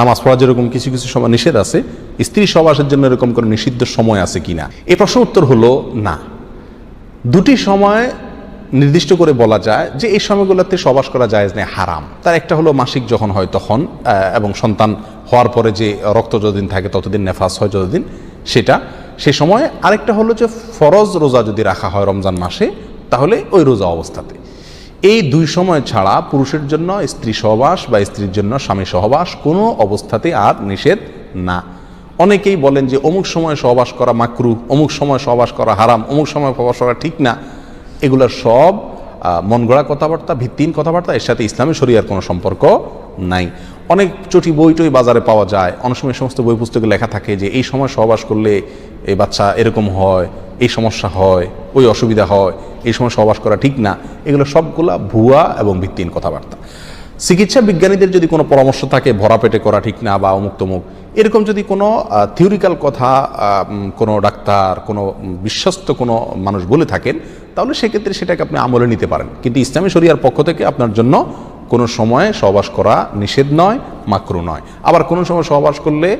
নামাজ পড়া যেরকম কিছু কিছু সময় নিষেধ আছে, স্ত্রী সহবাসের জন্য এরকম কোনো নিষিদ্ধ সময় আছে কিনা, এই প্রশ্ন উত্তর হলো না। দুটি সময় নির্দিষ্ট করে বলা যায় যে এই সময়গুলোতে সহবাস করা জায়েজ নেই, হারাম। তার একটা হলো মাসিক যখন হয় তখন, এবং সন্তান হওয়ার পরে যে রক্ত যতদিন থাকে ততদিন, নেফাস হয় যতদিন, সেটা সে সময়। আরেকটা হলো যে ফরজ রোজা যদি রাখা হয় রমজান মাসে, তাহলে ওই রোজা অবস্থাতে। এই দুই সময় ছাড়া পুরুষের জন্য স্ত্রী সহবাস বা স্ত্রীর জন্য স্বামী সহবাস কোনো অবস্থাতে আর নিষেধ না। অনেকেই বলেন যে অমুক সময় সহবাস করা মাকরু, অমুক সময় সহবাস করা হারাম, অমুক সময় সহবাস করা ঠিক না। এগুলো সব মন গড়া কথাবার্তা, ভিত্তিহীন কথাবার্তা। এর সাথে ইসলামী শরিয়ার কোনো সম্পর্ক নাই। অনেক চটি বই টই বাজারে পাওয়া যায়, অনেক সময় সমস্ত বই পুস্তকে লেখা থাকে যে এই সময় সহবাস করলে এই বাচ্চা এরকম হয়, এই সমস্যা হয়, ওই অসুবিধা হয়, এই সময় সহবাস করা ঠিক না। এগুলো সবগুলা ভুয়া এবং ভিত্তিহীন কথাবার্তা। চিকিৎসা বিজ্ঞানীদের যদি কোনো পরামর্শ থাকে ভরা পেটে করা ঠিক না বা অমুক তমুক, এরকম যদি কোনো থিওরিক্যাল কথা কোনো ডাক্তার, কোনো বিশ্বস্ত কোনো মানুষ বলে থাকেন, তাহলে সেক্ষেত্রে সেটাকে আপনি আমলে নিতে পারেন। কিন্তু ইসলামী শরিয়ার পক্ষ থেকে আপনার জন্য কোনো সময় সহবাস করা নিষেধ নয়, মাকরু নয়। আবার কোনো সময় সহবাস করলে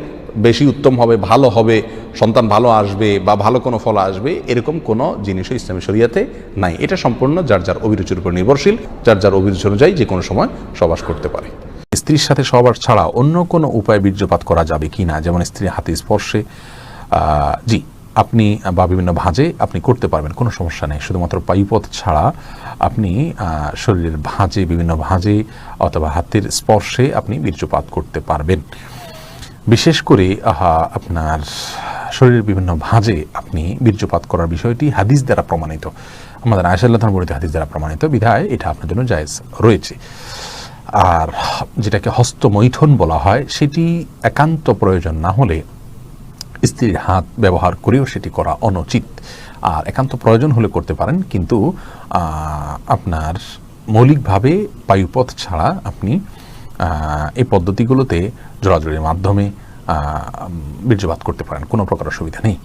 বেশি উত্তম হবে, ভালো হবে, সন্তান ভালো আসবে বা ভালো কোনো ফল আসবে, এরকম কোনো জিনিসও ইসলামী শরিয়াতে নাই। এটা সম্পূর্ণ যার যার অভিরুচির উপর নির্ভরশীল, যার যার অভিরুচি অনুযায়ী যে কোনো সময় সহবাস করতে পারে। স্ত্রীর সাথে সহবাস ছাড়া অন্য কোনো উপায়ে বীর্যপাত করা যাবে কি না, যেমন স্ত্রীর হাতে স্পর্শে, জি আপনি বা বিভিন্ন ভাঁজে আপনি করতে পারবেন, কোনো সমস্যা নেই। শুধুমাত্র পায়ুপথ ছাড়া আপনি শরীরের ভাঁজে, বিভিন্ন ভাঁজে অথবা হাতের স্পর্শে আপনি বীর্যপাত করতে পারবেন। বিশেষ করে আপনার শরীরের বিভিন্ন ভাঁজে আপনি বীর্যপাত করার বিষয়টি হাদিস দ্বারা প্রমাণিত, আমাদের আয়েশা রাদিয়াল্লাহু আনহা বর্ণিত হাদিস দ্বারা প্রমাণিত, বিধায় এটা আপনার জন্য জায়েজ রয়েছে। আর যেটাকে হস্তমৈথুন বলা হয়, সেটি একান্ত প্রয়োজন না হলে স্ত্রীর হাত ব্যবহার করেও সেটি করা অনুচিত। আর একান্ত প্রয়োজন হলে করতে পারেন, কিন্তু আপনার মৌলিকভাবে পায়ুপথ ছাড়া আপনি এই পদ্ধতিগুলোতে জোরাজুরির মাধ্যমে বীর্যপাত করতে পারেন, কোনো প্রকার অসুবিধা নেই।